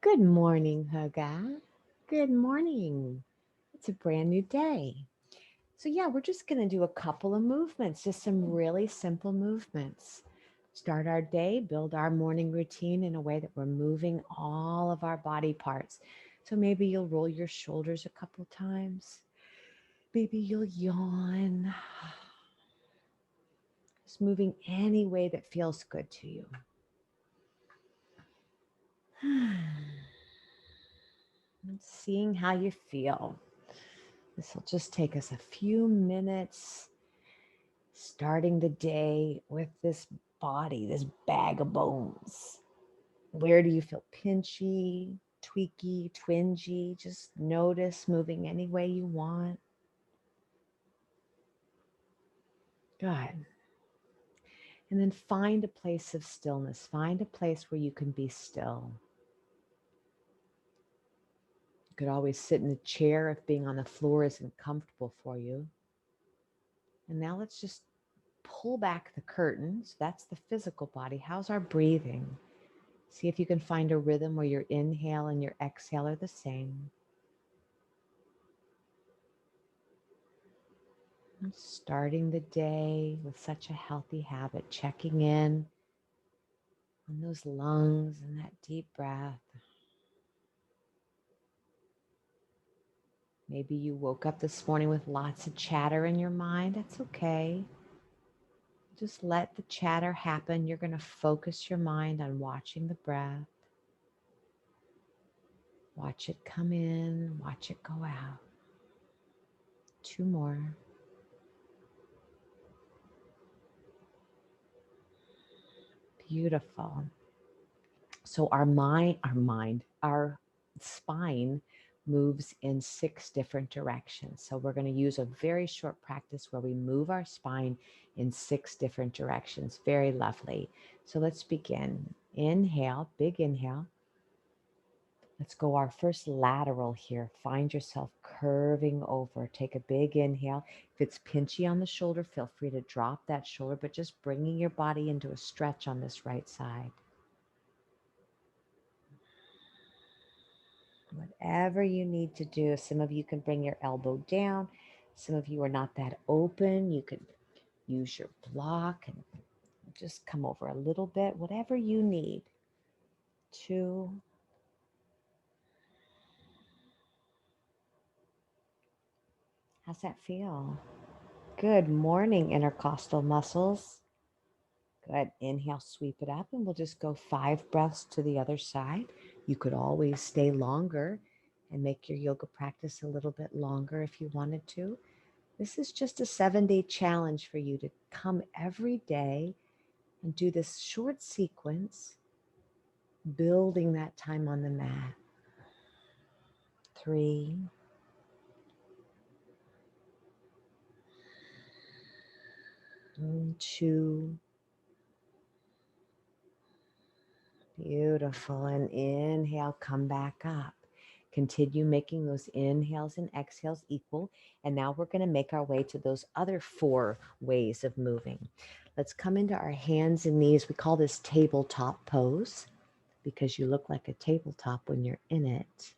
Good morning, Hygge. Good morning. It's a brand new day. So, yeah, we're just going to do a couple of movements, just some really simple movements. Start our day, build our morning routine in a way that we're moving all of our body parts. So, maybe you'll roll your shoulders a couple times. Maybe you'll yawn. Just moving any way that feels good to you. And seeing how you feel. This will just take us a few minutes, starting the day with this body, this bag of bones. Where do you feel pinchy, tweaky, twingy? Just notice moving any way you want. Good. And then find a place of stillness. Find a place where you can be still. You could always sit in a chair if being on the floor isn't comfortable for you. And now let's just pull back the curtains. That's the physical body. How's our breathing? See if you can find a rhythm where your inhale and your exhale are the same. And starting the day with such a healthy habit, checking in on those lungs and that deep breath. Maybe you woke up this morning with lots of chatter in your mind. That's okay. Just let the chatter happen. You're going to focus your mind on watching the breath. Watch it come in, watch it go out. 2 more. Beautiful. So our spine moves in 6 different directions. So we're going to use a very short practice where we move our spine in 6 different directions. Very lovely. So let's begin. Inhale, big inhale. Let's go our first lateral here. Find yourself curving over. Take a big inhale. If it's pinchy on the shoulder, feel free to drop that shoulder, but just bringing your body into a stretch on this right side. Whatever you need to do. Some of you can bring your elbow down. Some of you are not that open. You could use your block and just come over a little bit. Whatever you need. 2. How's that feel? Good morning, intercostal muscles. Good. Inhale, sweep it up, and we'll just go 5 breaths to the other side. You could always stay longer and make your yoga practice a little bit longer if you wanted to. This is just a 7-day challenge for you to come every day and do this short sequence, building that time on the mat. 3, 2. Beautiful. And inhale, come back up. Continue making those inhales and exhales equal. And now we're going to make our way to those other 4 ways of moving. Let's come into our hands and knees. We call this tabletop pose because you look like a tabletop when you're in it.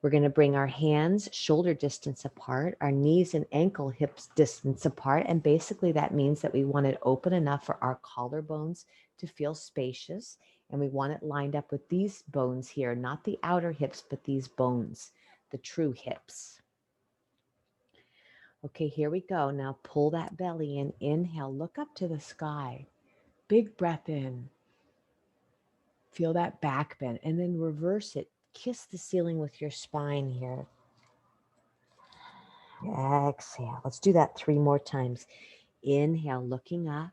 We're going to bring our hands shoulder distance apart, our knees and ankle hips distance apart. And basically that means that we want it open enough for our collarbones to feel spacious. And we want it lined up with these bones here, not the outer hips, but these bones, the true hips. Okay, here we go. Now pull that belly in. Inhale, look up to the sky. Big breath in. Feel that back bend. And then reverse it. Kiss the ceiling with your spine here. Exhale. Let's do that 3 more times. Inhale, looking up.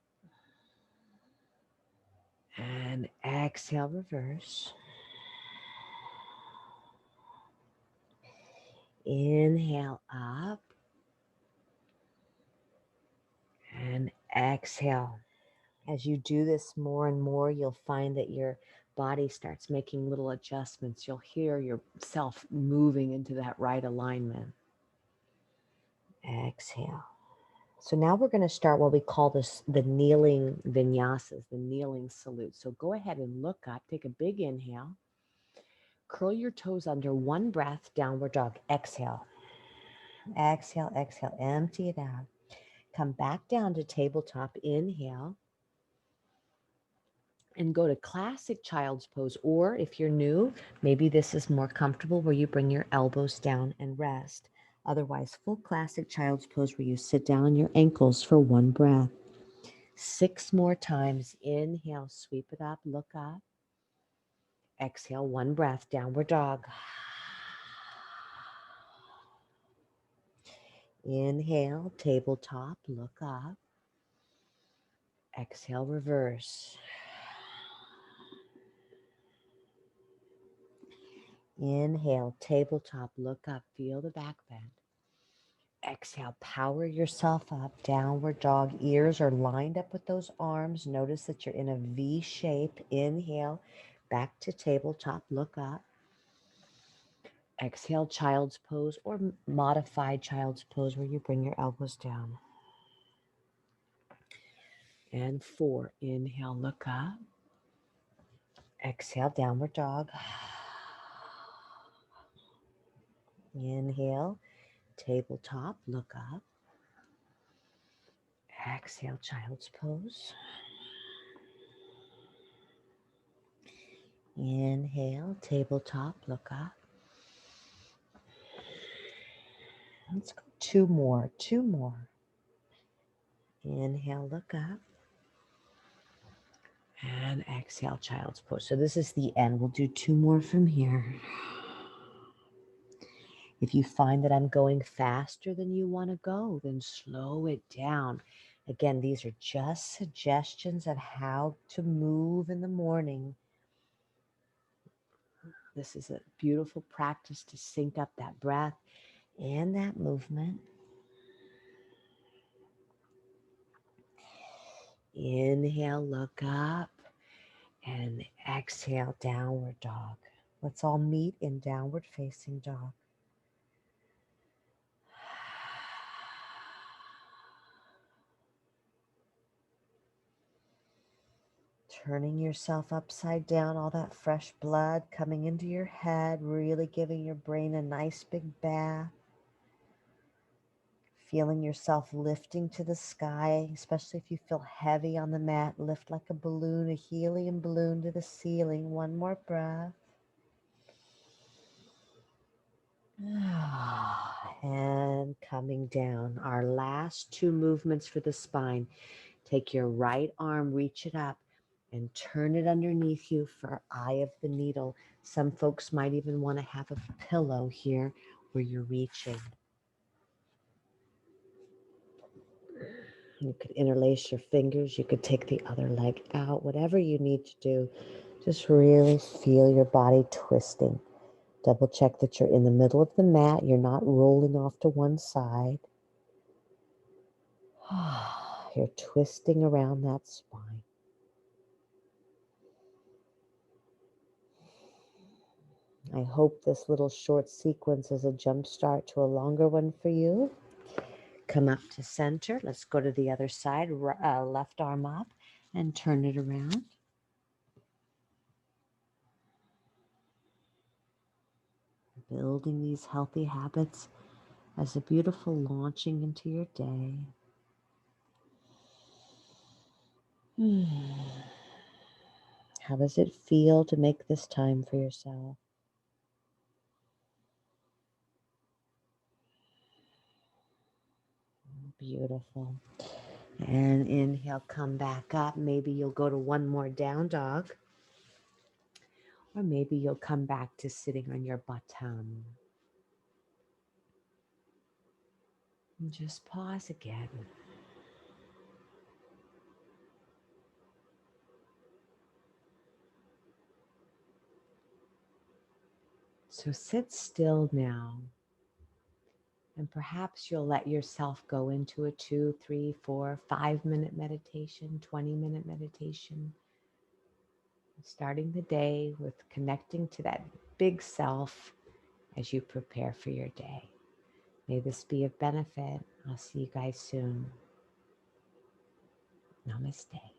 And exhale, reverse. Inhale up. And exhale. As you do this more and more, you'll find that your body starts making little adjustments. You'll hear yourself moving into that right alignment. Exhale. So now we're going to start what we call this the kneeling vinyasas, the kneeling salute. So go ahead and look up, take a big inhale. Curl your toes under. One breath, downward dog. Exhale. Exhale, exhale. Empty it out. Come back down to tabletop. Inhale. And go to classic child's pose. Or if you're new, maybe this is more comfortable where you bring your elbows down and rest. Otherwise, full classic child's pose where you sit down on your ankles for one breath. 6 more times. Inhale, sweep it up, look up. Exhale, one breath, downward dog. Inhale, tabletop, look up. Exhale, reverse. Inhale, tabletop, look up, feel the back bend. Exhale, power yourself up, downward dog. Ears are lined up with those arms. Notice that you're in a V shape. Inhale, back to tabletop, look up. Exhale, child's pose or modified child's pose where you bring your elbows down. And 4, inhale, look up. Exhale, downward dog. Inhale, tabletop, look up. Exhale, child's pose. Inhale, tabletop, look up. Let's go 2 more, 2 more. Inhale, look up. And exhale, child's pose. So this is the end. We'll do 2 more from here. If you find that I'm going faster than you want to go, then slow it down. Again, these are just suggestions of how to move in the morning. This is a beautiful practice to sync up that breath and that movement. Inhale, look up, and exhale, downward dog. Let's all meet in downward facing dog. Turning yourself upside down, all that fresh blood coming into your head, really giving your brain a nice big bath. Feeling yourself lifting to the sky, especially if you feel heavy on the mat. Lift like a balloon, a helium balloon to the ceiling. One more breath. And coming down. Our last 2 movements for the spine. Take your right arm, reach it up, and turn it underneath you for eye of the needle. Some folks might even want to have a pillow here where you're reaching. You could interlace your fingers. You could take the other leg out. Whatever you need to do, just really feel your body twisting. Double check that you're in the middle of the mat. You're not rolling off to one side. You're twisting around that spine. I hope this little short sequence is a jump start to a longer one for you. Come up to center. Let's go to the other side. Left arm up and turn it around. Building these healthy habits as a beautiful launching into your day. How does it feel to make this time for yourself? Beautiful. And inhale, come back up. Maybe you'll go to one more down dog. Or maybe you'll come back to sitting on your bottom. And just pause again. So sit still now. And perhaps you'll let yourself go into a 2, 3, 4, 5-minute meditation, 20-minute meditation. Starting the day with connecting to that big self as you prepare for your day. May this be of benefit. I'll see you guys soon. Namaste.